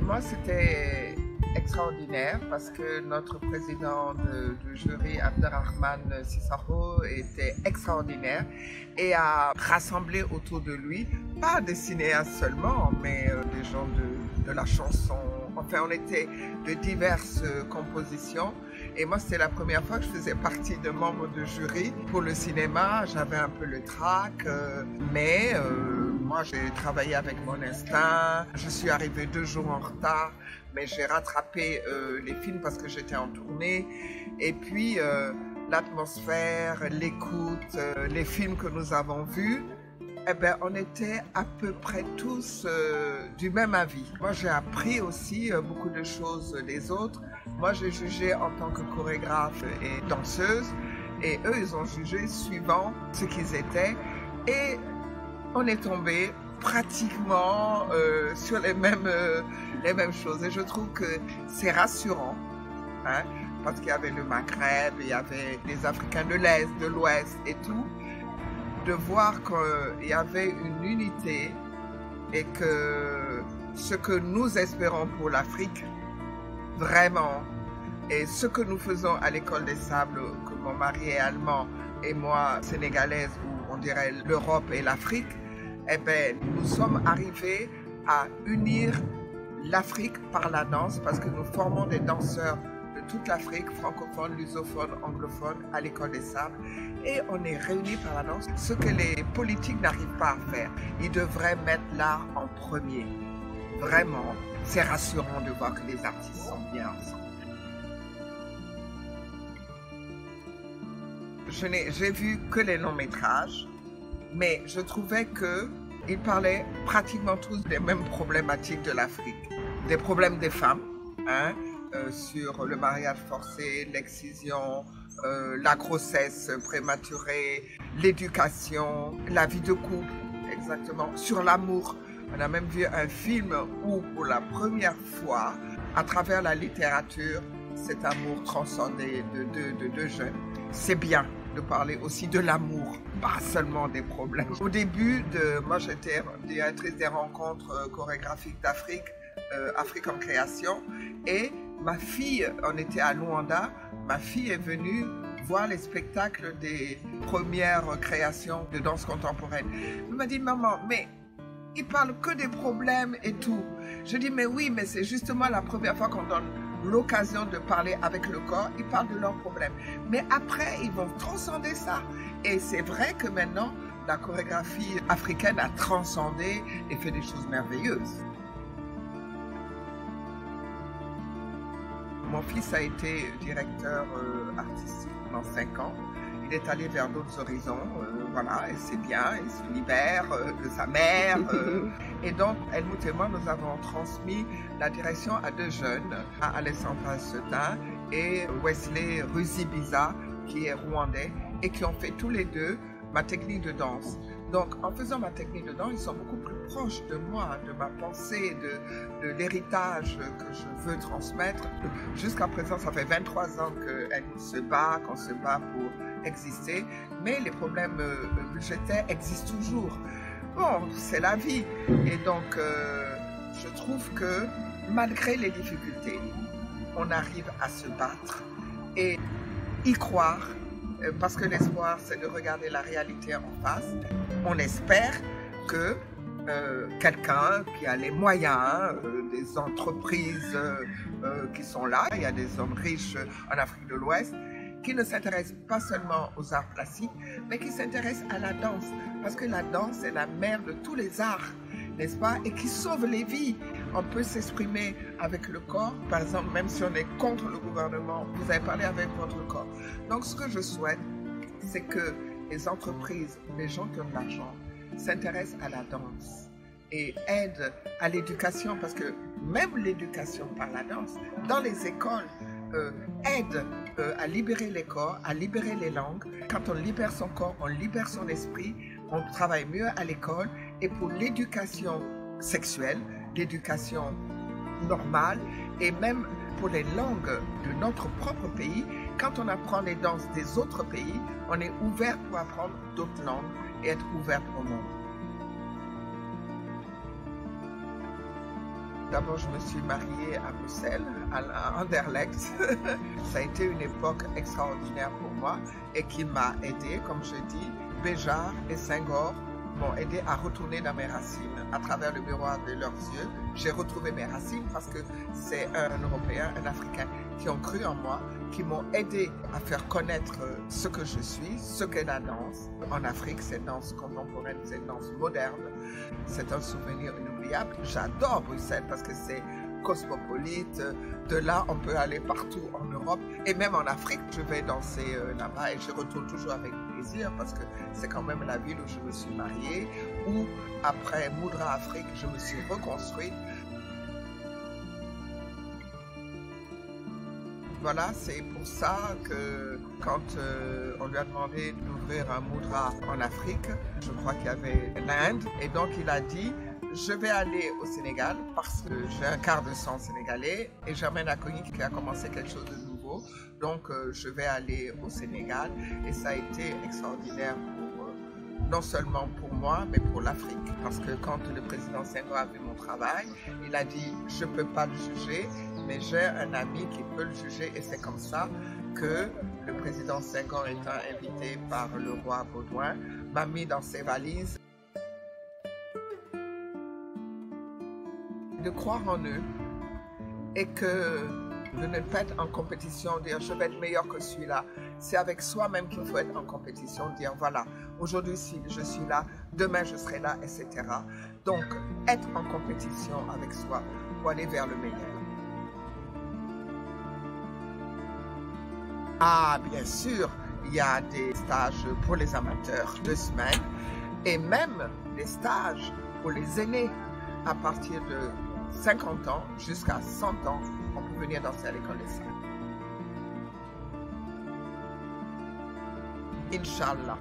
moi, c'était extraordinaire parce que notre président de jury, Abderrahman Sissoko, était extraordinaire et a rassemblé autour de lui, pas des cinéastes seulement, mais des gens de la chanson. Enfin, on était de diverses compositions. Et moi, c'était la première fois que je faisais partie de membres de jury pour le cinéma. J'avais un peu le trac, mais moi, j'ai travaillé avec mon instinct. Je suis arrivée 2 jours en retard, mais j'ai rattrapé les films parce que j'étais en tournée. Et puis, l'atmosphère, l'écoute, les films que nous avons vus, eh ben, on était à peu près tous du même avis. Moi, j'ai appris aussi beaucoup de choses des autres. Moi, j'ai jugé en tant que chorégraphe et danseuse, et eux, ils ont jugé suivant ce qu'ils étaient. Et on est tombé pratiquement sur les mêmes choses. Et je trouve que c'est rassurant, hein, parce qu'il y avait le Maghreb, il y avait les Africains de l'Est, de l'Ouest et tout, de voir qu'il y avait une unité et que ce que nous espérons pour l'Afrique, vraiment, et ce que nous faisons à l'École des Sables, que mon mari est allemand et moi sénégalaise, ou on dirait l'Europe et l'Afrique, eh bien, nous sommes arrivés à unir l'Afrique par la danse parce que nous formons des danseurs de toute l'Afrique, francophone, lusophone, anglophone, à l'École des Sables. Et on est réunis par la danse, ce que les politiques n'arrivent pas à faire. Ils devraient mettre l'art en premier. Vraiment, c'est rassurant de voir que les artistes sont bien ensemble. J'ai vu que les longs métrages, mais je trouvais qu'ils parlaient pratiquement tous des mêmes problématiques de l'Afrique. Des problèmes des femmes, hein, sur le mariage forcé, l'excision, la grossesse prématurée, l'éducation, la vie de couple, exactement, sur l'amour. On a même vu un film où, pour la première fois, à travers la littérature, cet amour transcendé de deux jeunes. C'est bien de parler aussi de l'amour, pas seulement des problèmes. Au début, moi j'étais directrice des rencontres chorégraphiques d'Afrique, Afrique en création, et ma fille, on était à Luanda, ma fille est venue voir les spectacles des premières créations de danse contemporaine. Elle m'a dit, maman, mais ils parlent que des problèmes et tout. Je dis, mais oui, mais c'est justement la première fois qu'on donne l'occasion de parler avec le corps, ils parlent de leurs problèmes. Mais après, ils vont transcender ça. Et c'est vrai que maintenant, la chorégraphie africaine a transcendé et fait des choses merveilleuses. Mon fils a été directeur artistique pendant 5 ans. Il est allé vers d'autres horizons, voilà, et c'est bien, il se libère de sa mère. Et donc, Helmut et moi, nous avons transmis la direction à 2 jeunes, à Alessandra Setin et Wesley Ruzibiza, qui est rwandais, et qui ont fait tous les deux ma technique de danse. Donc, en faisant ma technique de danse, ils sont beaucoup plus proches de moi, de ma pensée, de l'héritage que je veux transmettre. Jusqu'à présent, ça fait 23 ans qu'on se bat pour exister, mais les problèmes budgétaires existent toujours. Bon, c'est la vie. Et donc, je trouve que malgré les difficultés, on arrive à se battre et y croire, parce que l'espoir, c'est de regarder la réalité en face. On espère que quelqu'un qui a les moyens, des entreprises qui sont là, il y a des hommes riches en Afrique de l'Ouest, qui ne s'intéressent pas seulement aux arts plastiques, mais qui s'intéressent à la danse, parce que la danse est la mère de tous les arts, n'est-ce pas, et qui sauve les vies. On peut s'exprimer avec le corps, par exemple, même si on est contre le gouvernement, vous avez parlé avec votre corps. Donc ce que je souhaite, c'est que les entreprises, les gens qui ont de l'argent, s'intéressent à la danse et aident à l'éducation, parce que même l'éducation par la danse, dans les écoles, aide à libérer les corps, à libérer les langues. Quand on libère son corps, on libère son esprit, on travaille mieux à l'école. Et pour l'éducation sexuelle, l'éducation normale, et même pour les langues de notre propre pays, quand on apprend les danses des autres pays, on est ouvert pour apprendre d'autres langues et être ouvert au monde. D'abord, je me suis mariée à Bruxelles, à Anderlecht. Ça a été une époque extraordinaire pour moi et qui m'a aidée, comme je dis. Béjart et Senghor m'ont aidé à retourner dans mes racines. À travers le miroir de leurs yeux, j'ai retrouvé mes racines parce que c'est un Européen, un Africain qui ont cru en moi, qui m'ont aidé à faire connaître ce que je suis, ce qu'est la danse. En Afrique, cette danse contemporaine, cette danse moderne, c'est un souvenir inoubliable. J'adore Bruxelles parce que c'est cosmopolite. De là, on peut aller partout en Europe et même en Afrique. Je vais danser là-bas et je retourne toujours avec plaisir parce que c'est quand même la ville où je me suis mariée, où après Moudra Afrique, je me suis reconstruite. Voilà, c'est pour ça que quand on lui a demandé d'ouvrir un Moudra en Afrique, je crois qu'il y avait l'Inde, et donc il a dit je vais aller au Sénégal parce que j'ai un quart de sang sénégalais et Germaine Acogny qui a commencé quelque chose de nouveau. Donc je vais aller au Sénégal et ça a été extraordinaire non seulement pour moi, mais pour l'Afrique. Parce que quand le président Senghor a vu mon travail, il a dit « je ne peux pas le juger, mais j'ai un ami qui peut le juger » et c'est comme ça que le président Senghor, étant invité par le roi Baudouin, m'a mis dans ses valises. De croire en eux et que de ne pas être en compétition, dire je vais être meilleur que celui-là. C'est avec soi-même qu'il faut être en compétition, dire voilà, aujourd'hui je suis là, demain je serai là, etc. Donc, être en compétition avec soi pour aller vers le meilleur. Ah, bien sûr, il y a des stages pour les amateurs 2 semaines et même des stages pour les aînés à partir de 50 ans jusqu'à 100 ans. On peut venir danser à l'école des Saints. Inch'Allah.